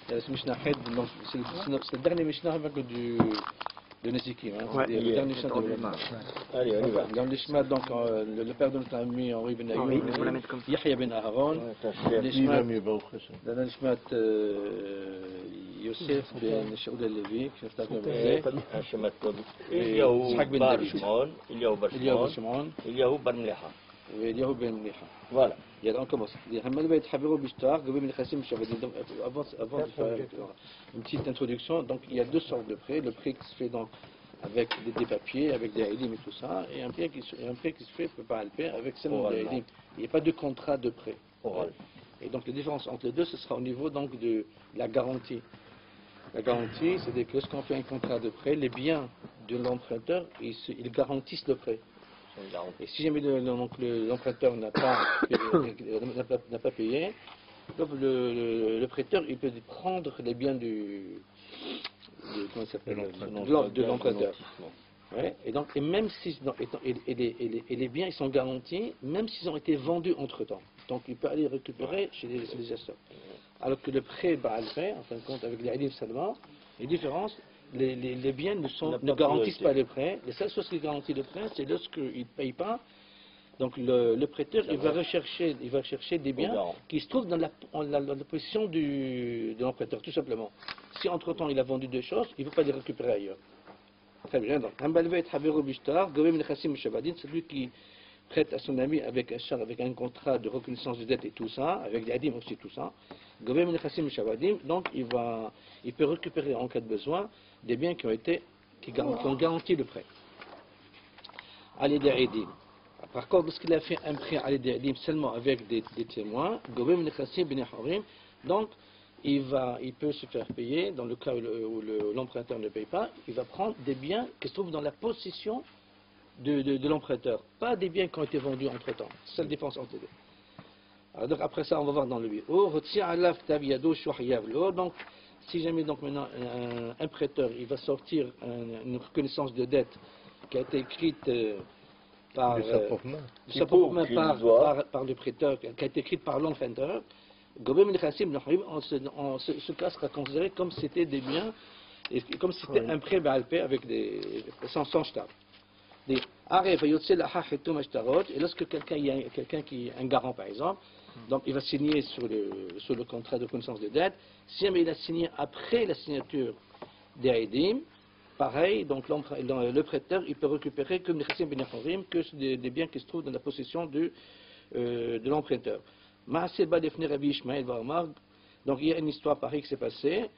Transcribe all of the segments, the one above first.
C'est le dernier Mishnah avec de Nezikim. C'est-à-dire le dernier Mishnah de l'Imam. Allez, on y va. Dans l'Ishma, donc, le père de notre ami Henri Ben Ayoub, Yahya Ben Aharon, l'Ishma Yosef Ben Shaoud al-Levi, qui est Ishaq Ben David, Eliyahu Shimon, Eliyahu Ben Mleha. Eliyahu Ben Mleha. Voilà. Et on commence. Avant de faire une petite introduction, donc il y a deux sortes de prêts. Le prêt qui se fait donc avec des papiers, avec des aidim et tout ça, et un prêt qui se fait par le prêt avec seulement des aidim. Il n'y a pas de contrat de prêt. Oral. Et donc la différence entre les deux, ce sera au niveau donc de la garantie. La garantie, c'est-à-dire que lorsqu'on fait un contrat de prêt, les biens de l'emprunteur, ils garantissent le prêt. Et si jamais l'emprunteur n'a pas payé, donc le prêteur il peut prendre les biens de l'emprunteur. Ouais, et même si les biens ils sont garantis, même s'ils ont été vendus entre temps. Donc il peut aller récupérer chez les acheteurs. Alors que le prêt Baal-Prêt, en fin de compte, avec les Alim seulement, les différences. Les biens ne garantissent pas le prêt. La seule chose qui garantit le prêt, c'est lorsqu'il ne paye pas. Donc le prêteur, il va rechercher des biens qui se trouvent dans la possession de l'emprunteur, tout simplement. Si entre-temps il a vendu deux choses, il ne veut pas les récupérer ailleurs. Très bien. Donc, celui qui prête à son ami avec un contrat de reconnaissance de dette et tout ça, avec des adim aussi tout ça, donc il peut récupérer en cas de besoin des biens qui ont garanti le prêt. Ali Adim. Par contre, lorsqu'il a fait un prêt à Adim seulement avec des témoins, donc il peut se faire payer dans le cas où l'emprunteur ne paye pas, il va prendre des biens qui se trouvent dans la possession de l'emprunteur, pas des biens qui ont été vendus entre temps. C'est la différence entre les deux. Alors donc après ça, on va voir dans le vidéo. Donc, si jamais donc maintenant un prêteur, il va sortir une reconnaissance de dette qui a été écrite par le prêteur, qui a été écrite par l'emprunteur, ce cas sera considéré comme c'était des biens, et comme c'était un prêt Baal-Pé avec sans shtar. Et lorsque quelqu'un qui est un garant par exemple, donc il va signer sur le contrat de reconnaissance de dette. Si jamais il a signé après la signature des aidim, pareil, donc le prêteur il peut récupérer comme des biens qui se trouvent dans la possession de l'emprunteur. Donc il y a une histoire pareille qui s'est passée.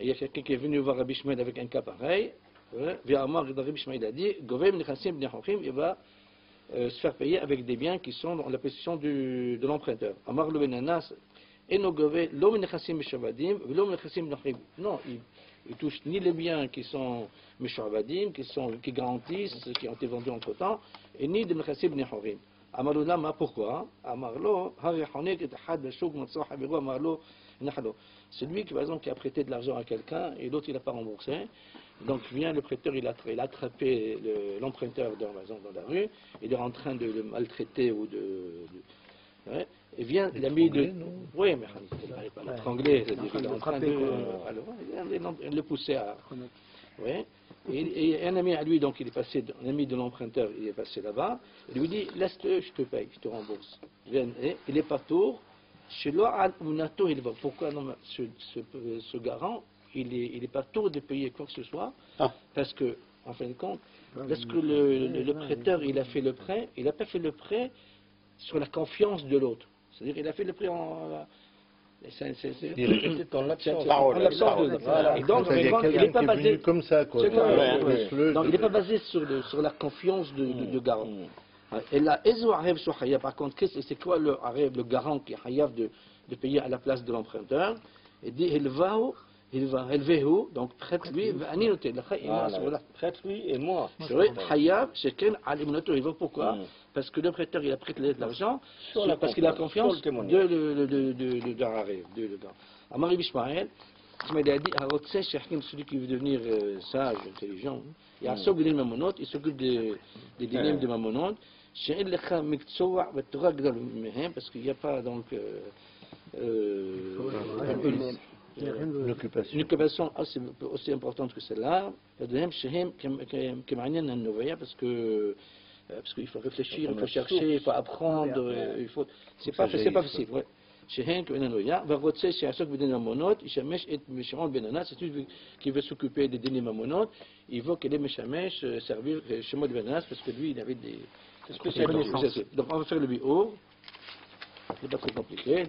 Il y a quelqu'un qui est venu voir Rabbi Ishmael avec un cas pareil. Rabbi Ishmael a dit il va se faire payer avec des biens qui sont dans la possession de l'emprunteur. Non, il touche ni les biens qui sont Meshuvadim, qui garantissent, qui ont été vendus entre temps, et ni de Mechassim Nehorim. Amarlo Lama, pourquoi? Amarlo, celui qui, par exemple, qui a prêté de l'argent à quelqu'un et l'autre il n'a pas remboursé, donc vient le prêteur, il a attrapé l'emprunteur dans la rue, il est en train de le maltraiter ou ouais, et vient l'ami de... Oui, mais il n'arrive pas à l'étrangler, c'est-à-dire il est en train de le pousser à... Oui. Et un ami à lui, donc il est passé, un ami de l'emprunteur, il est passé là-bas, il lui dit, laisse-le, je te paye, je te rembourse. Il est pas tour, chez l'O'al Unato, il va. Pourquoi non, ce garant, il est pas tour de payer quoi que ce soit, parce que, en fin de compte, lorsque le prêteur, il a fait le prêt, il n'a pas fait le prêt sur la confiance de l'autre. C'est-à-dire, il a fait le prêt en... Il était en l'absence. Et donc, il n'est pas basé comme ça, quoi. Donc, il n'est pas basé sur la confiance de garant. Et là, par contre, c'est quoi le garant qui est hayav de payer à la place de l'emprunteur? Il dit, donc prête-lui, prête-lui et moi. C'est vrai, hayav, c'est quel alimunato, il va pourquoi? Parce que le prêteur, il a prêté de l'argent, parce qu'il a confiance de le gars. Amar Ishmael, il a dit, celui qui veut devenir sage, intelligent, il s'occupe des dilemmes de mamonot, parce qu'il n'y a pas donc Une occupation. Une occupation aussi importante que celle-là. Parce qu'il faut réfléchir, il faut chercher, il faut apprendre, c'est pas facile. Ouais. C'est celui qui veut s'occuper des dîners mamonotes, il veut que les Meshamesh servir chez moi de Benanas parce que lui il avait des spécialités. Donc on va faire le bio, c'est pas très compliqué.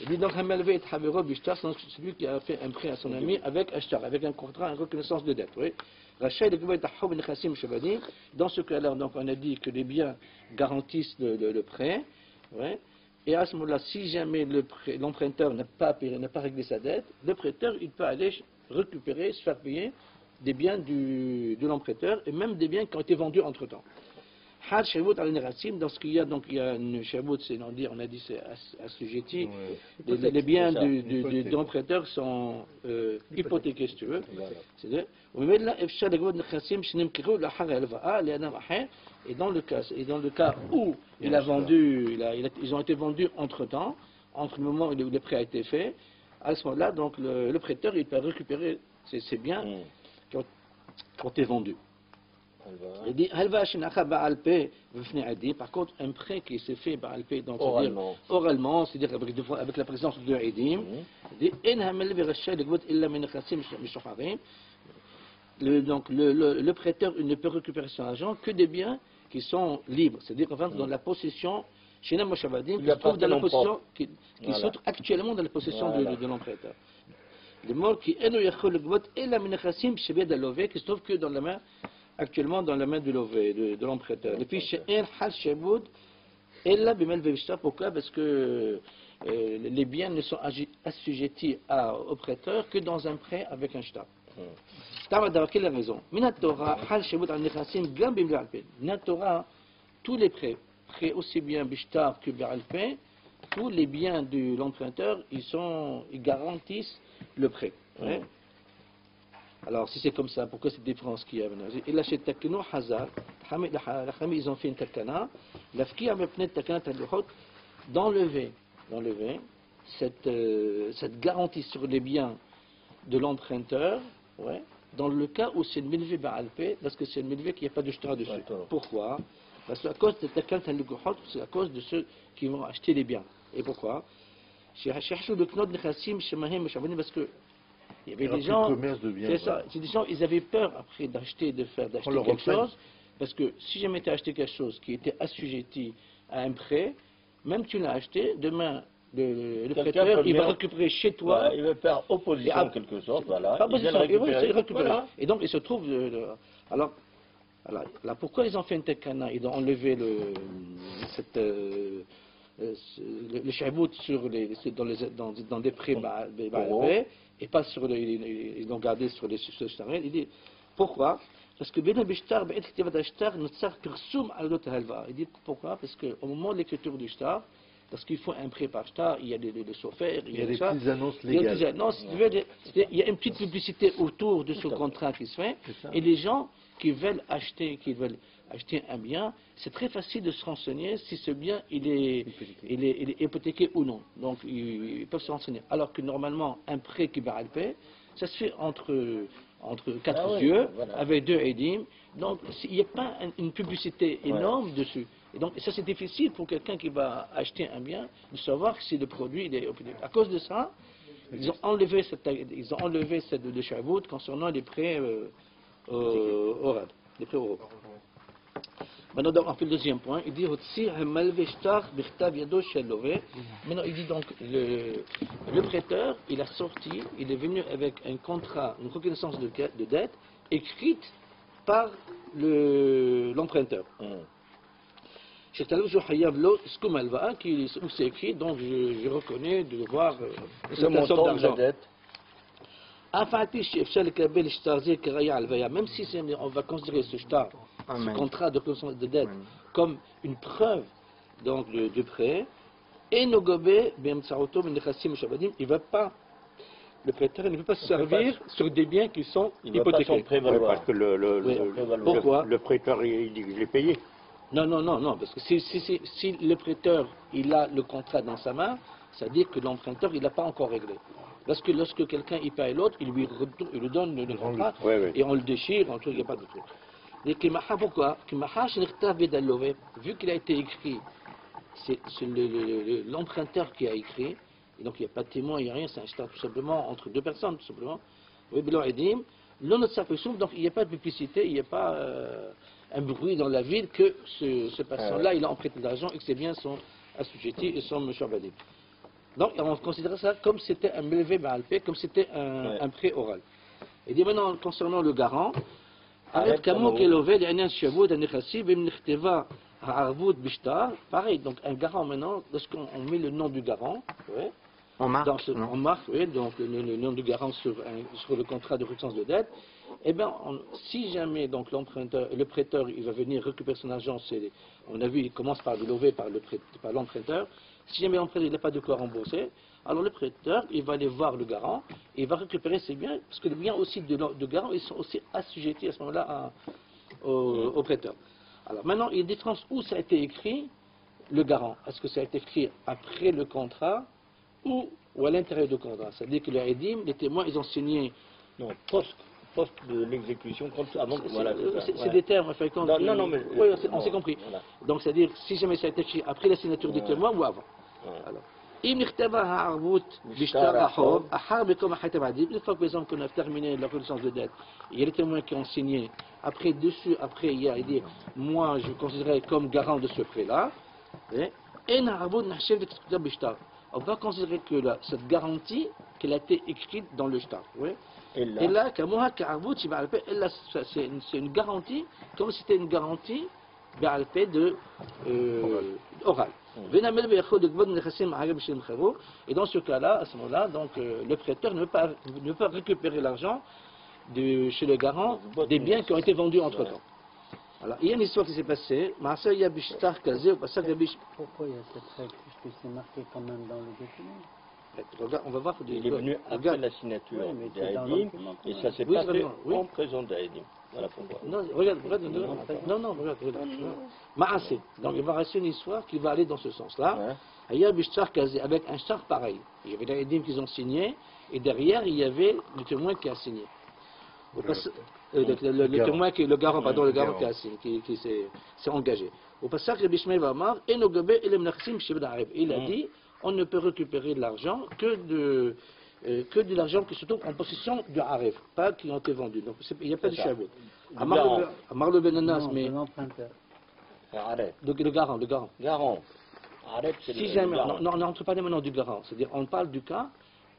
Il dit donc c'est celui qui a fait un prêt à son ami avec Ashtar, avec un contrat, une reconnaissance de dette. Oui. Dans ce cas-là, donc on a dit que les biens garantissent le prêt. Ouais. Et à ce moment-là, si jamais l'emprunteur n'a pas réglé sa dette, le prêteur il peut aller récupérer, se faire payer des biens de l'emprunteur et même des biens qui ont été vendus entre-temps. Dans ce qu'il y a, donc il y a une shabout, on a dit c'est assujetti. Les biens de l'emprunteur sont hypothéqués, si tu veux. Et dans le cas où il a vendu, ils ont été vendus entre-temps, entre le moment où le prêt a été fait, à ce moment-là, donc le prêteur il peut récupérer ces biens qui ont été vendus. Il dit par contre un prêt qui s'est fait donc oralement, c'est-à-dire avec la présence de Edim, donc le prêteur il ne peut récupérer son argent que des biens qui sont libres, c'est-à-dire enfin dans la possession chez les Moshabadim, qui se trouve dans la possession, qui sont actuellement dans la possession de l'emprunteur. Le mot qui est qui se trouve que dans la main actuellement dans la main de l'emprunteur. Et puis chez El Hal Shaboud, pourquoi? Parce que les biens ne sont assujettis au prêteur que dans un prêt avec un shtar. Quelle est la raison? Minatora, tous les prêts aussi bien Bishtar que B'alpin, tous les biens de l'emprunteur, ils garantissent le prêt. Alors, si c'est comme ça, pourquoi cette différence qu'il y a maintenant? Il a chez Takino Hazar, ils ont fait une takana, d'enlever cette garantie sur les biens de l'emprunteur, dans le cas où c'est le milvé ba'alpé, parce que c'est le milvé qui n'y a pas de shtra dessus. Pourquoi? Parce que à cause de takana, c'est à cause de ceux qui vont acheter les biens. Et pourquoi? Parce que il y avait des gens, c'est des gens, ils avaient peur après d'acheter quelque chose, parce que si jamais tu as acheté quelque chose qui était assujetti à un prêt, même tu l'as acheté, demain le prêteur, il va récupérer chez toi. Il va faire opposition en quelque sorte, voilà. Il va récupérer. Voilà. Et donc il se trouve. Alors, pourquoi ils ont fait une tekana? Ils ont enlevé le shabout dans des prêts et pas sur ils l'ont gardé sur les shtarel. Il dit pourquoi? Parce que il dit pourquoi? Parce qu'au moment de l'écriture du shtar, parce qu'il faut un prêt par shtar, il y a des sophères, il y a des petites annonces légales. Il y a une petite publicité autour de ce contrat qui se fait, et les gens qui veulent acheter un bien, c'est très facile de se renseigner si ce bien il est hypothéqué ou non. Donc ils peuvent se renseigner. Alors que normalement un prêt qui va payer, ça se fait entre quatre yeux, avec deux edim. Donc il n'y a pas une publicité énorme dessus. Et donc ça c'est difficile pour quelqu'un qui va acheter un bien de savoir si le produit il est hypothéqué. À cause de ça, ils ont enlevé le shabout concernant les prêts oraux. Maintenant, on fait le deuxième point. Il dit maintenant, il dit donc le prêteur, il a sorti, il est venu avec un contrat, une reconnaissance de dette écrite par l'emprunteur. Où c'est écrit, donc je reconnais de devoir le montant de la dette. Même si on va considérer ce shtar, ce contrat de reconnaissance de dette, comme une preuve donc, de prêt, et il va pas, le prêteur ne peut pas se servir sur des biens qui sont hypothéqués. Parce que le prêteur il dit que je l'ai payé. Non, parce que si le prêteur il a le contrat dans sa main, c'est-à-dire que l'emprunteur, il n'a pas encore réglé. Lorsque quelqu'un il paye l'autre, il lui donne le contrat et on le déchire, il n'y a pas de truc. Et pourquoi vu qu'il a été écrit, c'est l'emprunteur qui a écrit, et donc il n'y a pas de témoin, il n'y a rien, c'est un shtar tout simplement entre deux personnes, tout simplement. Donc il n'y a pas de publicité, il n'y a pas un bruit dans la ville que ce personne-là, il a emprunté de l'argent et que ses biens sont assujettis et sont monsieur Badim. Donc on considère ça comme c'était un melevé ba'alpé, comme c'était un prêt oral. Et dit maintenant concernant le garant, pareil, donc un garant maintenant, lorsqu'on met le nom du garant, on marque, donc le nom du garant sur le contrat de reconnaissance de dette, eh bien, si jamais donc le prêteur, il va venir récupérer son argent, on a vu, il commence par le lever par l'emprunteur. Si jamais l'emprunteur n'a pas de quoi rembourser, alors le prêteur, il va aller voir le garant, et il va récupérer ses biens, parce que les biens aussi de garant, ils sont aussi assujettis à ce moment-là au prêteur. Alors maintenant, il y a une différence où ça a été écrit, le garant. Est-ce que ça a été écrit après le contrat ou à l'intérieur du contrat? C'est-à-dire que les Edim, les témoins, ils ont signé. Non, post de l'exécution, avant que voilà. C'est des termes, en fait. Non, mais. Oui, on s'est compris. Voilà. Donc, c'est-à-dire, si jamais ça a été écrit après la signature des témoins ou avant. Alors. Une fois qu'on a terminé la reconnaissance de dette, il y a les témoins qui ont signé. Après, il y a dit, moi, je considérais comme garant de ce prêt-là. On va considérer que cette garantie, qu'elle a été écrite dans le shtar. Et là, c'est une garantie, comme si c'était une garantie orale. Et dans ce cas-là, à ce moment-là, donc, le prêteur ne peut récupérer l'argent chez le garant des biens qui ont été vendus entre-temps. Alors, il y a une histoire qui s'est passée. Pourquoi il y a cette règle? Puisque c'est marqué quand même dans le document. On va voir. Il est venu après la signature d'Aedim et ça s'est passé en présence d'Aedim. Voilà pourquoi. Non, regarde. Ma'asé. Donc il va rester une histoire qui va aller dans ce sens-là. Avec un shtar pareil. Il y avait les Aedim qui ont signé et derrière il y avait le témoin qui a signé. Le témoin, le garant qui s'est engagé. Au passage, le Bishmaï va mort et il a dit on ne peut récupérer de l'argent que de l'argent qui se trouve en possession du Arif, pas qui ont été vendus. Donc il n'y a pas de chabot. Amar le Benanas, mais. Donc le garant. Si jamais. Non, on n'entre pas maintenant du garant. C'est-à-dire, on parle du cas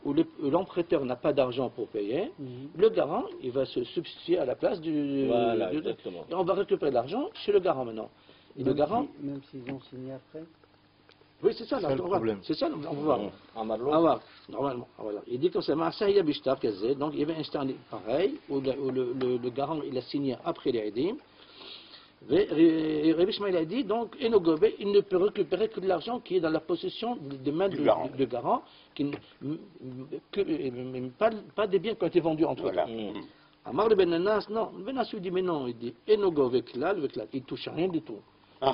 où l'emprunteur n'a pas d'argent pour payer, le garant, il va se substituer à la place du... Voilà, exactement. Et on va récupérer l'argent chez le garant maintenant. Et le garant... Même s'ils ont signé après? Oui, c'est ça, là, le problème. C'est ça, on va voir. On va voir, normalement. Voilà. Il dit comme ça, donc il y avait un shtar pareil, où le garant, il a signé après les Edim. Rabbi Shmuel a dit, donc, Enogobé, il ne peut récupérer que de l'argent qui est dans la possession des mains du garant, pas des biens qui ont été vendus entre eux. Amar le Benanas, non, le Benanas lui dit, mais non, il dit, Enogobé, il ne touche rien du tout.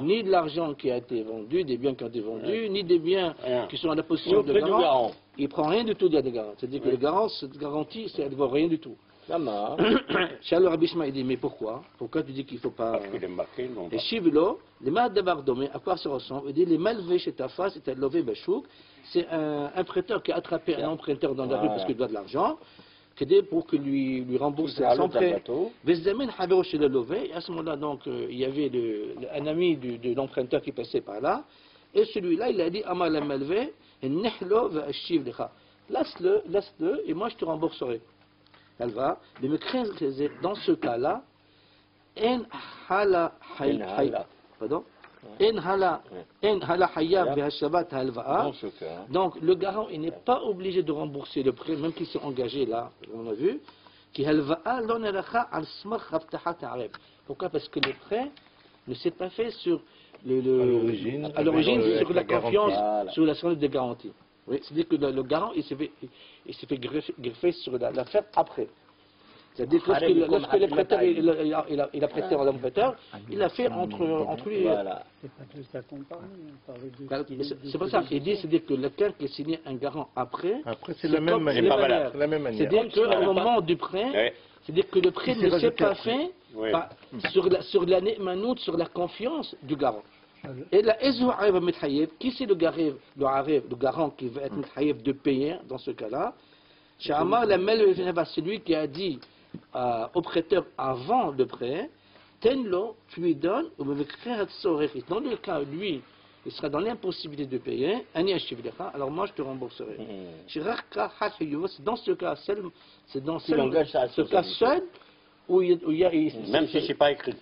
Ni de l'argent qui a été vendu, des biens qui ont été vendus, ni des biens qui sont dans la possession du garant. Il ne prend rien du tout des garants. C'est-à-dire que le garant, cette garantie, elle ne vaut rien du tout. Charles Rabbi Shmuel dit, mais pourquoi? Pourquoi tu dis qu'il ne faut pas... Parce qu'il est marqué, non. Et Shivlo, les mal d'abardomé, à quoi ça ressemble? Il dit, les malvés chez ta face, c'est un lové bachouk. C'est un prêteur qui a attrapé un emprunteur dans la rue parce qu'il doit de l'argent, pour que lui rembourse son prêt. Vezdamen Habero chez le lové. Et à ce moment-là, donc, il y avait un ami de l'emprunteur qui passait par là. Et celui-là, il a dit, Amar la malvé, nehlo va shiv lecha. Laisse-le, et moi je te rembourserai. Elle va, mais me craindre que dans ce cas-là, en hala pardon, en hala hayab v'hashabat halva'a. Donc le garant, il n'est pas obligé de rembourser le prêt, même qu'il s'est engagé là, on a vu, qui halva'a l'oneracha al smach haftahat areb. Pourquoi? Parce que le prêt ne s'est pas fait sur à l'origine sur la confiance, sur la santé de garantie. Oui, c'est-à-dire que le garant, il s'est fait greffer sur l'affaire après. C'est-à-dire que lorsque le prêteur il a prêté à l'emprunteur, il l'a fait entre lui. Voilà. C'est pas tout ça qu'on parle. C'est pas ça. Il dit, c'est-à-dire que quelqu'un qui a signé un garant après, c'est la même manière. C'est-à-dire qu'au moment du prêt, c'est-à-dire que le prêt ne s'est pas fait sur la némanout, sur la confiance du garant. Et la Ezou Arif Mithayev, qui c'est le garant qui va être Mithayev de payer dans ce cas-là? Sha'amar la c'est lui qui a dit au prêteur avant le prêt, Tenlo, tu lui donnes, ou dans le cas, lui, il sera dans l'impossibilité de payer, alors moi je te rembourserai. Dans ce cas seul, c'est dans ce cas seul où il y a. Même si c'est pas écrit.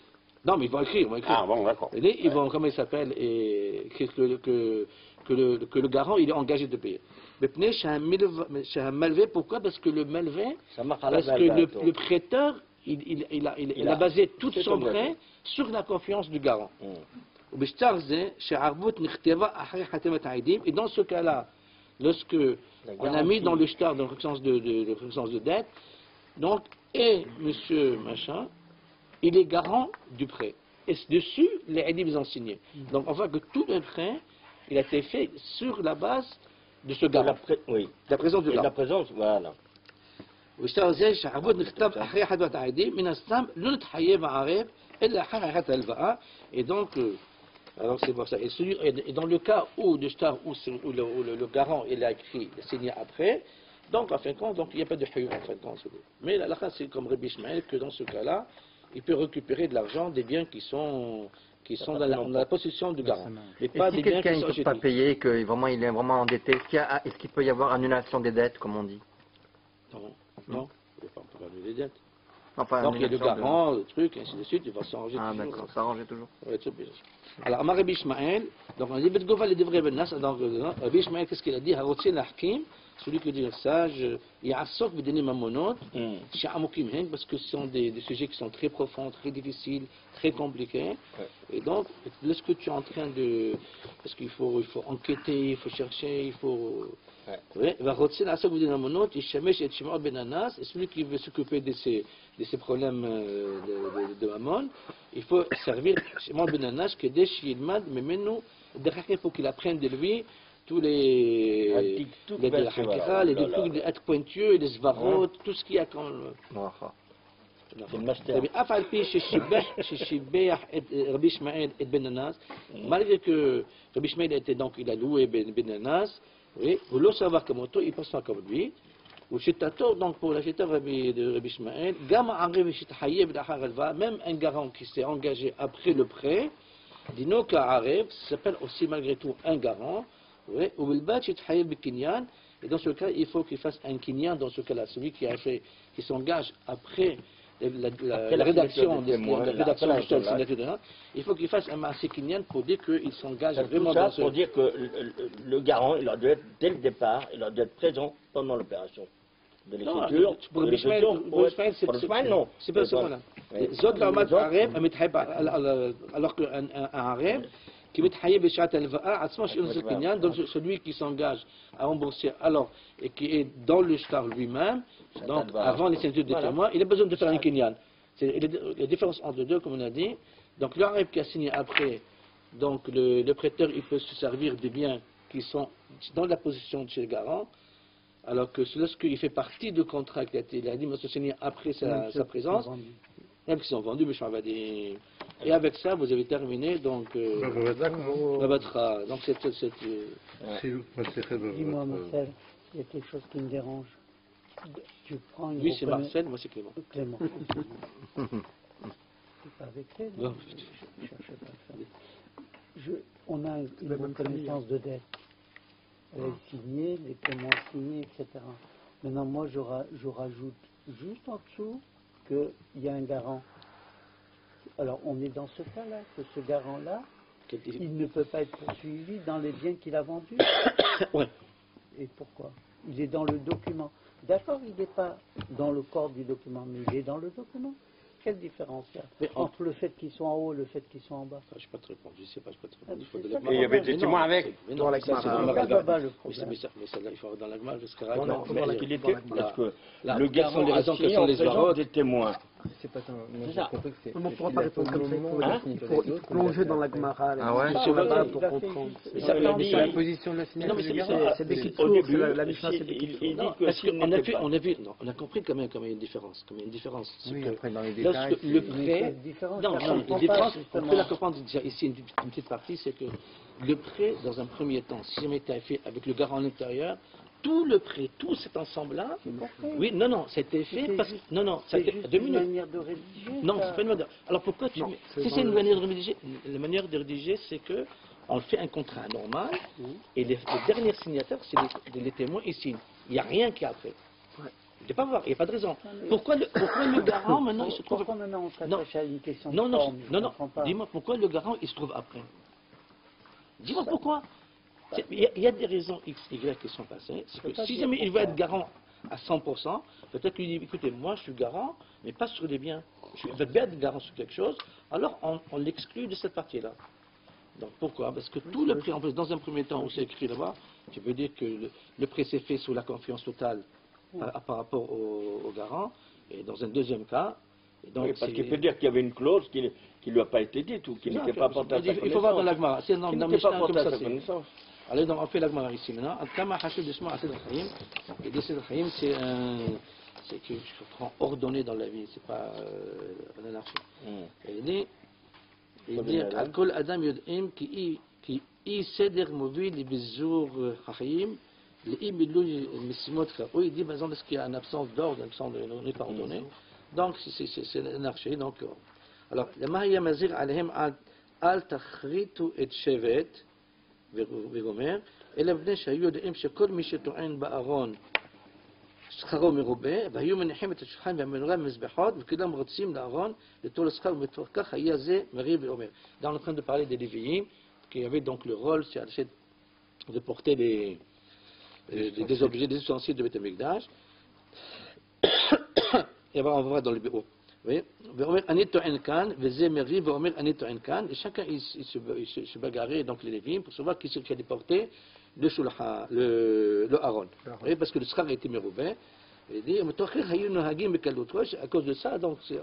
Non, mais ils vont écrire. Ah bon, d'accord. Ils vont, comment il s'appelle, écrire que le garant il est engagé de payer. Mais chez un malvé, pourquoi? Parce que le malvé, le prêteur, il a basé tout son prêt sur la confiance du garant. Et dans ce cas-là, lorsque on a mis dans le shtar de reconnaissance de dette, donc, et monsieur machin, il est garant du prêt. Et dessus, les édits ont signé. Donc on voit que tout le prêt, il a été fait sur la base de ce garant. Oui. La présence du garant. La présence, voilà. Et donc, alors c'est pour ça. Et dans le cas où le garant il a écrit, il a signé après, donc en fin de compte, donc, il n'y a pas de hayou en fin de compte. Mais là, c'est comme Rabbi Ishmael que dans ce cas-là, il peut récupérer de l'argent des biens qui sont dans la possession du garant. Mais pas des biens qui sont quelqu'un ne peut pas payer, que vraiment il est vraiment endetté, est-ce qu'il peut y avoir annulation des dettes, comme on dit? Non, on ne peut pas annuler les dettes. Donc il y a le garant, le truc, et ainsi de suite, il va s'arranger toujours. Ah d'accord, s'arranger toujours. Ouais, alors, Rabbi Ishmael, donc on dit, donc Rabbi Ishmael, qu'est-ce qu'il a dit? Celui qui dit le sage, il y a un de donner ma monote, parce que ce sont des sujets qui sont très profonds, très difficiles, très compliqués. Et donc, lorsque tu es en train de. Parce qu'il faut enquêter, il faut chercher, il faut. Et celui qui veut s'occuper de ces problèmes de Mammon, il faut servir Shimon ben Anas, que dès qu'il m'a, mais maintenant, il faut qu'il apprenne de lui tous les trucs d'être pointueux, les svarot, tout ce qu'il y a comme. Malgré que Rabbi Ishmael était donc, il a loué Ben Anas, oui, vous voulez savoir comment tout, il pense pas comme lui. Ou donc pour l'acheteur de Rabbi Ishmael, même un garant qui s'est engagé après le prêt, Dino Ka'arev s'appelle aussi malgré tout un garant. Oui, et dans ce cas, il faut qu'il fasse un kinyan, dans ce cas-là, celui qui s'engage après la rédaction de la signature, il faut qu'il fasse un massé kinyan pour dire qu'il s'engage vraiment dans ce... pour dire que le garant, il a dû être, dès le départ, il a dû être présent pendant l'opération de l'écriture. Pour le Ishmael, non. C'est pas ça. Alors qu'un harem, qui met donc celui qui s'engage à rembourser alors et qui est dans le shtar lui-même, donc avant les signatures des témoins, il a besoin de faire un kinyan. C'est la différence entre les deux, comme on a dit. Donc le harem qui a signé après, donc le prêteur il peut se servir des biens qui sont dans la position de chez le garant, alors que lorsqu'il fait partie du contrat qu'il a dit, mais se signé après sa présence, même qui sont vendus, mais je m'en vais dire. Et avec ça, vous avez terminé, donc, donc c'est dis-moi, Marcel, il y a quelque chose qui me dérange. Tu prends une lui, c'est Marcel, moi, c'est Clément. Clément. C'est pas avec Clément. Non. Je cherchais pas ça. On a une reconnaissance de dette. Elle est signée, les témoins signés, etc. Maintenant, moi, je rajoute juste en dessous qu'il y a un garant. Alors, on est dans ce cas-là, que ce garant-là, il ne peut pas être poursuivi dans les biens qu'il a vendus. Oui. Et pourquoi? Il est dans le document. D'accord, il n'est pas dans le corps du document, mais il est dans le document. quelle différence il y a entre le fait qu'ils sont en haut et le fait qu'ils sont en bas? Je ne sais pas te répondre, je ne sais pas, je peux te Ah, répondre. Et il y avait des témoins avec. Dans la Gemara, le problème. Mais celle-là, il faut avoir dans la Gemara, parce que Parce que là, le quelles garant sont les raisons, a quels signé sont en les présence varotes? des témoins. C'est pas ça. C'est ça. Compris que c'est. On ne pourra pas répondre comme ça. Il faut plonger dans la Gemara. Ah ouais? Là-bas pour comprendre. Mais ça, C'est la position de la Non, mais signature. C'est des Au Kitsour, début, la Mishnah, c'est des Kitsour. il dit Non, que parce s'il qu'on a n'était vu, pas- on a compris quand même il y a une différence. C'est Oui, que après dans les lorsque détails. le c'est- prêt, non, ça non, comprend la différence, pas, on justement. peut la comprendre déjà ici une petite partie, c'est que le prêt, dans un premier temps, si jamais été fait avec le garant à l'intérieur, tout le prêt, tout cet ensemble-là, oui, non, c'était fait parce que, non, ça a C'est été, juste 2 une minutes. manière de rédiger. Non, ça. c'est pas une manière. Alors pourquoi tu. Si c'est une manière de rédiger, la manière de rédiger, c'est que on fait un contrat normal et les derniers signataires, c'est les témoins, ils signent. Il n'y a rien qui est après. Il ne peut pas voir, il n'y a pas de raison. Pourquoi le garant maintenant il se trouve. Pourquoi maintenant on Non. s'attache à une question Non, de non, forme? Je non, non. comprends pas. Dis-moi pourquoi le garant il se trouve après. Dis-moi pourquoi. Il y a des raisons X, Y qui sont passées. C'est que si jamais il veut être garant à 100%, peut-être qu'il dit écoutez, moi je suis garant, mais pas sur les biens. Je veux bien être garant sur quelque chose, alors on l'exclut de cette partie-là. Donc pourquoi? Parce que tout le prêt, en plus, dans un premier temps où c'est écrit là-bas, qui veut dire que le prêt s'est fait sous la confiance totale par rapport au garant, et dans un deuxième cas. Et donc Oui, parce qu'il peut dire qu'il y avait une clause qui ne lui a pas été dite ou qui n'était pas portée à sa connaissance. Il faut voir dans la Gemara. C'est dans Qui dans n'était pas Mishnah portée comme à ça. sa connaissance. Allez, donc on fait la Gemara ici maintenant. Kama Hashim Desma Asid al-Khaïm. Et Desma al-Khaïm, c'est que je prends ordonné dans la vie, c'est pas l'anarchie. Et il dit Al-Kol Adam Yod'im ki I Seder Mobil Bizur Chachim. Il dit, par exemple, qu'il y a une absence d'ordre, une absence de n'est pas ordonné. Donc, c'est l'anarchie. Donc, alors, le Mahia Mazir Alhem Al Tachritu et Shevet, Vegomer, et le Bnei Shayu יודעים שכל מי שטוען בארון שכרו מרובה, והיו מניחים את השולחן והמנורה במזבחות, וכולם רוצים לארון, לתור שכר, ובתוך כך היה זה מריב ואומר. Là, on est en train de parler des Lévi'im, qui avaient donc le rôle, c'est de porter des objets, des ustensiles de Beth Amikdash. Et on va voir dans le bureau. Et chacun il se bagarrait, donc les Lévi'im, pour savoir qui allait porter le shulchan, le Aaron. Parce que le schar a été mérouvé. Il dit, à cause de ça, donc c'est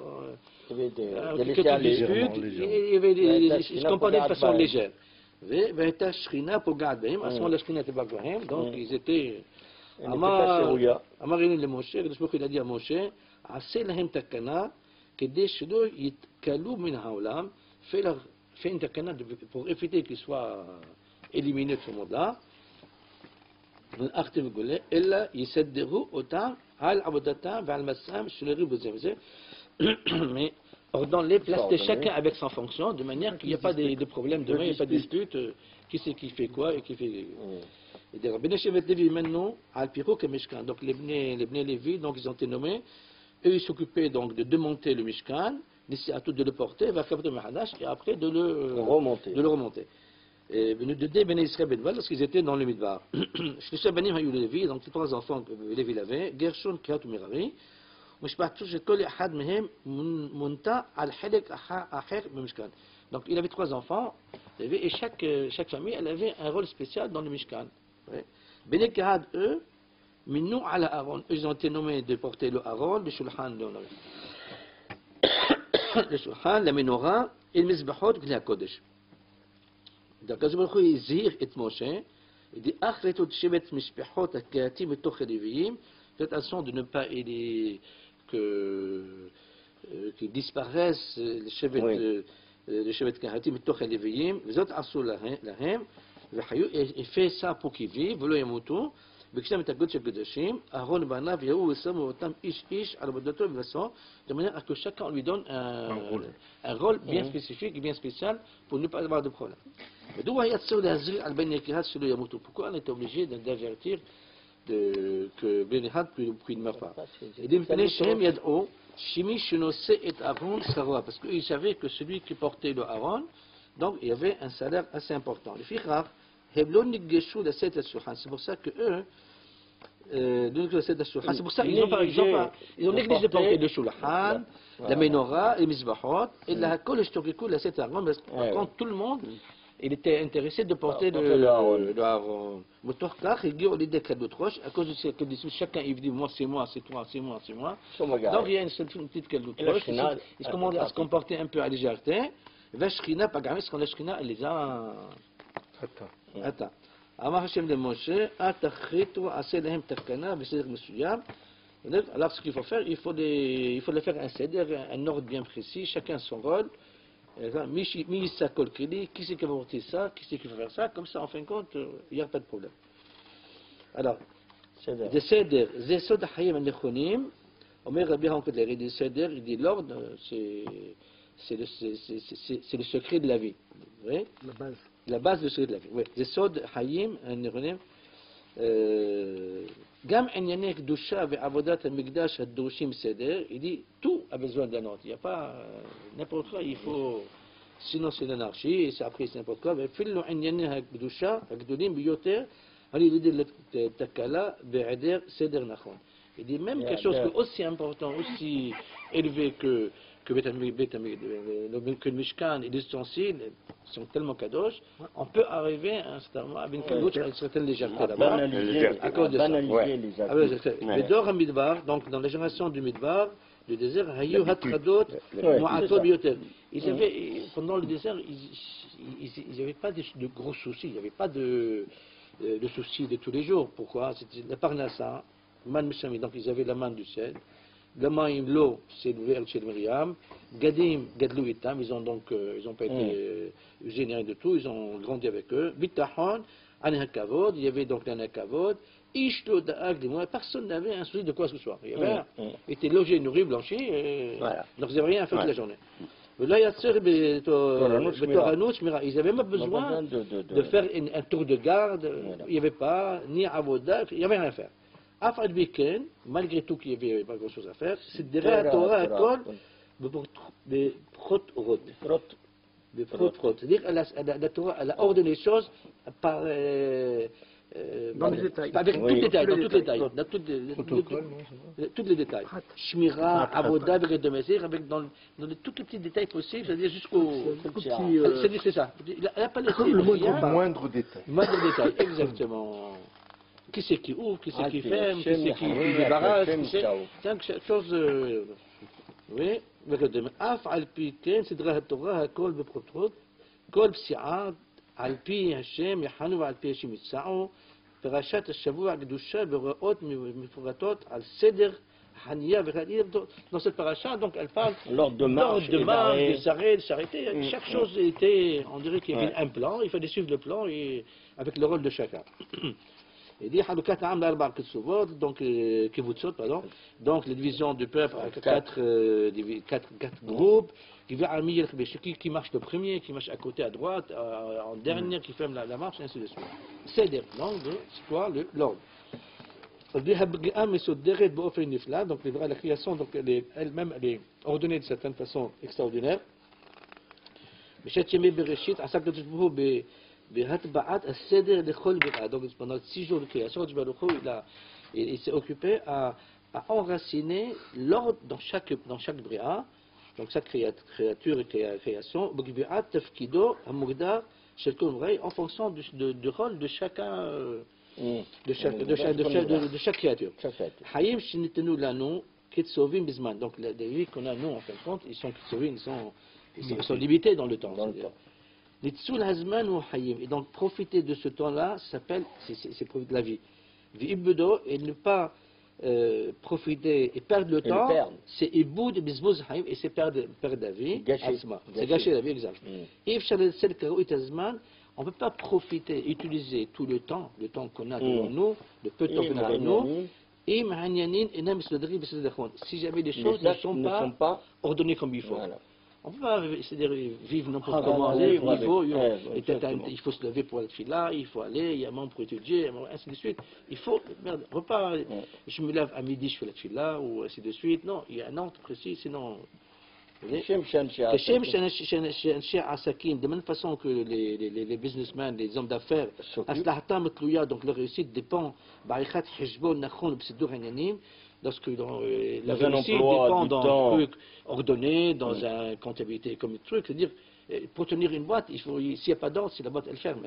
quelques disputes, il se comportait de façon légère. והייתה שכינה פוגעת בהם, אסור לשכינה תבק בהם, donc ils étaient... אמר הנה למשה, הקדוש ברוך הוא ידע משה, עשה להם תקנה כדי שלא יתקלו מן העולם, fais une תקנה pour éviter qu'ils soient éliminés de ce monde-là, אלא יסדרו אותם על עבודתם ועל מסעם של ריב וזה וזה, mais ordonne-les, placez chacun avec sa fonction, de manière qu'il n'y a pas de problème demain, il n'y a pas de dispute, qui c'est qui fait quoi et qui fait... Et des Bnei Shevet Lévi maintenant, al Piro que Mishkan, donc les Bnei Lévi, donc ils ont été nommés, eux ils s'occupaient donc de démonter le Mishkan, à tout de le porter, et après de le remonter. Et de Bnei Israël Benval, parce qu'ils étaient dans le Midbar. Shlisha Banim Hayou Lévi, donc les trois enfants que Lévi avait, Gershon, Kehat ou Merari, donc il avait trois enfants et chaque famille elle avait un rôle spécial dans le Mishkan. Bnei Kehat eux minou ala Aaron, ils ont été nommés de porter le Aaron, le Shulchan, le Shulchan, la Menorah et le Mizbahot et la Kodesh. Donc Akadosh Baruch Hu izhir et Moshe, il dit achretot shevet mishpachot hakehati betoch Lévi'im, faites attention de ne pas aider qui disparaissent les Shevet Kahati betoch Lévi'im, vezot asur lahem, et fait ça pour qu'ils vivent, v'lo yamutu, b'kisham et hagodesh hagodeshim, Aaron banav yahu v'samu otam ish al abodato v'vason, de manière à que chacun lui donne un rôle bien spécifique et bien spécial pour ne pas avoir de problème. Mais d'où pourquoi on est obligé d'avertir que Bnei Kehat puis ne meurt pas? Et des Bnei Shem Yad'o, Shimi Shenose et Aaron Sarwa, parce qu'ils savaient que celui qui portait le Aaron, donc il y avait un salaire assez important. Les Fichar, Heblon Niggeshu la Set Shulchan, c'est pour ça que eux, Donc, c'est pour ça qu'ils ont négligé de porter le shulhan, la menorah, les misbahot, et la kol shtokikou, la set argon, parce que par contre, tout le monde, il était intéressé de porter le haron. Motorkach, il dit, on est des cadeaux de roche, à cause de ce que chacun, il dit, moi, c'est moi, c'est toi, c'est moi, c'est moi. Donc, il y a une petite cadeau de roche, ils commencent à se comporter un peu à légèreté. Vashkina, pas grave, parce que la shkina, elle les a. Attends. אמר השם למשה, התחריתו ועשה להם תקנה בסדר מסוים. Alors ce qu'il faut faire, il faut le faire un seder, un ordre bien précis, chacun son rôle. Qui c'est qui va porter ça, qui c'est qui va faire ça, comme ça en fin de compte, il n'y a pas de problème. Alors, des seder, des sod hayim nechonim, Omer Rabbi Hankodler, des seder, il dit l'ordre, c'est le secret de la vie. Oui? La base. La base de secret de la vie. Oui. Zesod Hayim, Neronim, Gam Enyane Kdusha ve Avodat Migdash Hadoshim Seder, il dit tout a besoin d'un ordre. Il n'y a pas n'importe quoi, il faut. Sinon c'est l'anarchie, et après c'est n'importe quoi. Mais Fillo Enyane Kdusha, Hakdolim Biyoter, il dit le Takala Be'eder Seder Nachon. Il dit même quelque chose aussi important, aussi élevé que le Mishkan et les ustensiles sont tellement kadosh, on peut arriver à un certain moment avec une certaine légèreté là-bas, à cause de ça. Le Dor HaMidbar, donc dans la génération du Midbar, du désert, Hayu Hatradot, Mu'atot Biotel. Pendant le désert, ils n'avaient pas de gros soucis, il n'y avait pas de soucis de tous les jours. Pourquoi? C'était la Parnassa, Man Mishami, donc ils avaient la manne du ciel. Gamaim Lo, c'est le verbe chez Myriam. Gadim, Gadlou Itam, ils ont pas été usés ni rien de tout, ils ont grandi avec eux. Bitahon, Anakavod, il y avait donc l'Anakavod. Ishto Da'ag, personne n'avait un souci de quoi que ce soit. Il y avait était logé, nourri, blanchi, donc ils n'avaient rien à faire toute la journée. Là, il y a ils n'avaient même besoin de faire un tour de garde, il n'y avait pas, ni avoda, il n'y avait rien à faire. Afal Biken, malgré tout qu'il n'y avait pas grand chose à faire, c'est derrière la Torah à Kol, de prot-rot. C'est-à-dire la Torah, elle a ordonné les choses par. Dans les détails. Avec tous les détails, dans tous les détails. Tous les détails. Shmira, Avoda, avec dans tous les petits détails possibles, c'est-à-dire jusqu'au. C'est ça. Il n'a pas laissé le moindre détail. Moindre détail, exactement. Qui c'est qui ouvre, qui c'est qui ferme, qui c'est qui débarrasse, c'est quelque chose. Oui, Af Alpi Ken, c'est de la Torah, Kol Beprotrot, Kol Psiad, Alpi Hashem, Yahanu Alpi Hashem Yitzao, Perachat Shavua Gdusha, Beroot, Mifuratot, Al Seder, Hania, Veradir. Dans cette paracha, donc elle parle l'ordre de marche, de s'arrêter. Chaque chose était, on dirait qu'il y avait un plan, il fallait suivre le plan et avec le rôle de chacun. Il dit Halukat Am l'Arba Ketsuvot, donc Kivutzot, pardon, donc les divisions du peuple avec quatre groupes, qui marche le premier, qui marche à côté à droite, en dernier, qui ferme la marche, et ainsi de suite. C'est l'ordre. Donc la création, donc elle-même, elle est ordonnée de certaine façon extraordinaire. Donc pendant 6 jours de création, il s'est occupé à enraciner l'ordre dans chaque bria, donc chaque créature et création, en fonction du rôle de chacun, de chaque créature. Donc les vies qu'on a nous en fin de compte, ils sont limités dans le temps. Et donc profiter de ce temps-là, c'est profiter de la vie. Et ne pas profiter et perdre le temps, c'est iboud bizbouz hayim, et c'est perdre la vie. C'est gâcher la vie, exact. On ne peut pas profiter, utiliser tout le temps qu'on a devant nous, le peu de temps qu'on a devant nous. Si jamais les choses ne sont pas ordonnées comme il faut. On ne peut pas vivre n'importe comment. Il faut se lever pour être là, il faut aller, il y a un moment pour étudier, ainsi de suite. Il faut, je me lève à midi, je fais la fila, ou ainsi de suite. Non, il y a un ordre précis, sinon de même façon que les businessmen, les hommes d'affaires, donc leur réussite dépend lorsque la réussite dépend d'un truc ordonné, dans une comptabilité comme un truc, c'est-à-dire pour tenir une boîte, s'il n'y a pas d'ordre, si la boîte elle ferme.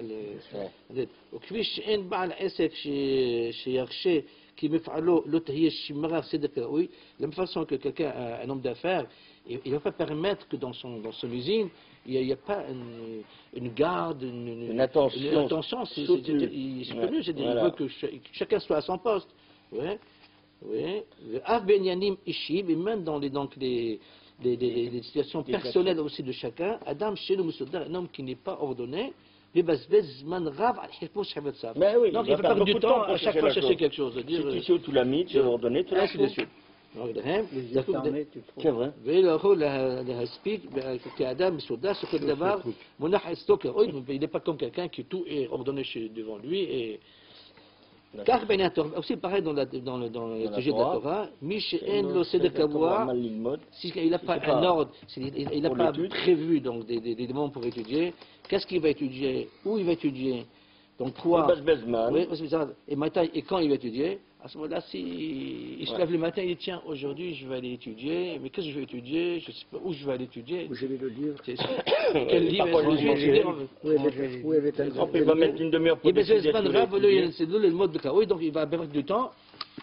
qui مفعله له هي الشمرة صدق قوي لما façon que quelqu'un un homme d'affaires il va pas permettre que dans son usine il n'y a pas une garde une attention c'est mieux c'est dire il veut que chacun soit à son poste oui ici mais même dans les situations personnelles aussi de chacun Adam chez nous un homme qui n'est pas ordonné mais donc il va perdre du temps à chaque fois chercher quelque chose. Si tu sais où tu l'as mis, tu l'as ordonné, tu l'as ainsi de suite. C'est vrai. Il n'est pas comme quelqu'un qui tout est ordonné devant lui. Et aussi pareil dans le sujet de la Torah, s'il n'a pas un ordre, il n'a pas prévu donc des moments pour étudier, qu'est-ce qu'il va étudier, où il va étudier, donc quoi, et quand il va étudier, à ce moment-là, s'il se lève le matin, il dit tiens, aujourd'hui je vais aller étudier, mais qu'est-ce que je vais étudier, je ne sais pas où je vais aller étudier. Où je vais le lire. Quel livre est-ce que je vais étudier. Il va mettre une demi-heure pour décider. C'est le mode de chaos, donc il va perdre du temps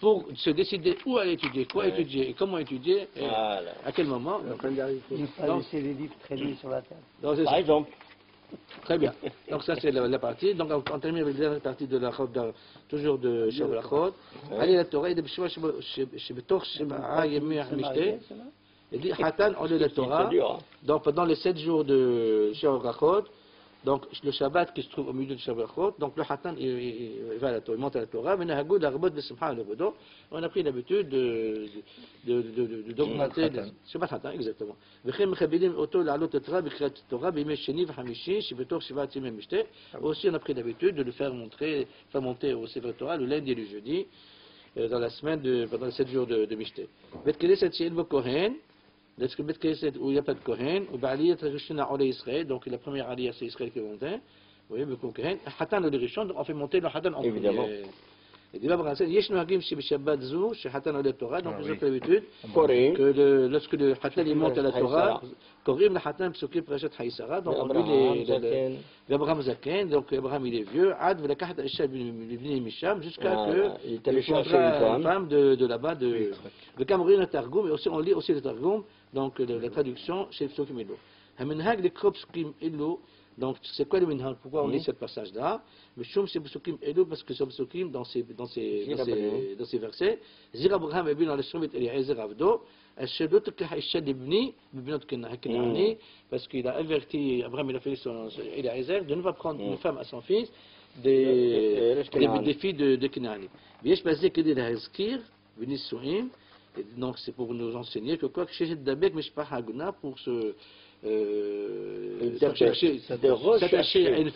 pour se décider où aller étudier, quoi étudier, et comment étudier, et à quel moment. Ne pas laisser les livres traîner sur la table. Par exemple. Très bien. Donc ça c'est la partie. Donc on termine avec la dernière partie de la chod, toujours de Shavuot. Allez la Torah, il dit il dit Hatan on lit la Torah. Donc pendant les 7 jours de Shavuot, donc le Shabbat qui se trouve au milieu de Shavuot, donc le Hatan il va à la Torah, il monte à la Torah. On a pris l'habitude d'augmenter Shabbat Hatan exactement. Aussi on a pris l'habitude de le faire monter au Sefer Torah le lundi et le jeudi dans la semaine pendant les 7 jours de Mishté. Où il n'y a pas de Kohen, donc la première aliyah c'est Israël qui est monté, oui, le Kohen, Hatan le Rishon, donc on fait monter le Hatan en premier. Évidemment. Et donc nous avons l'habitude que lorsque le Hatan il monte à la Torah, Korim le Hatan psukim Parashat Haïsara, donc on lit l'Abraham Zaken, donc Abraham il est vieux, Ad v'lakachat Aisha b'nei Misham, jusqu'à que il prendra une femme de là-bas, de Cameroun le Targum, et aussi on lit aussi le Targum, donc la traduction chez Psukim Elo. Hamenhag le Krop Psukim Elo. Donc, c'est quoi le minhag? Pourquoi on lit ce passage-là? Mais Shum c'est Psukim Elo parce que c'est Psukim dans ces versets. Zir Abraham est dans le Shuvit Eliezer Avdo. Ashedot Kahaisha Libni, Bibnot Kenani, parce qu'il a averti, Abraham il a fait son Eliezer de ne pas prendre une femme à son fils des filles de Kenani. Bien, je pensais que des Hazkir, Venisuim, donc c'est pour nous enseigner que quoi que chez Dabek, Mishpah Haguna, pour se s'attacher à une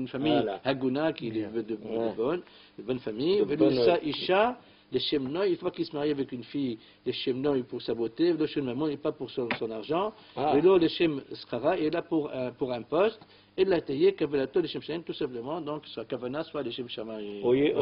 famille Haguna qui est de bonne famille. Isha, le Shemnoy, il faut qu'il se marie avec une fille de Shemnoy pour sa beauté, le Shem Mamon et pas pour son argent. Et là, le Shem Skara est là pour un poste. Et la taillée, Kavelato, le Shem Shain, tout simplement, donc soit Kavana, soit le Shem Shamaï. Oui.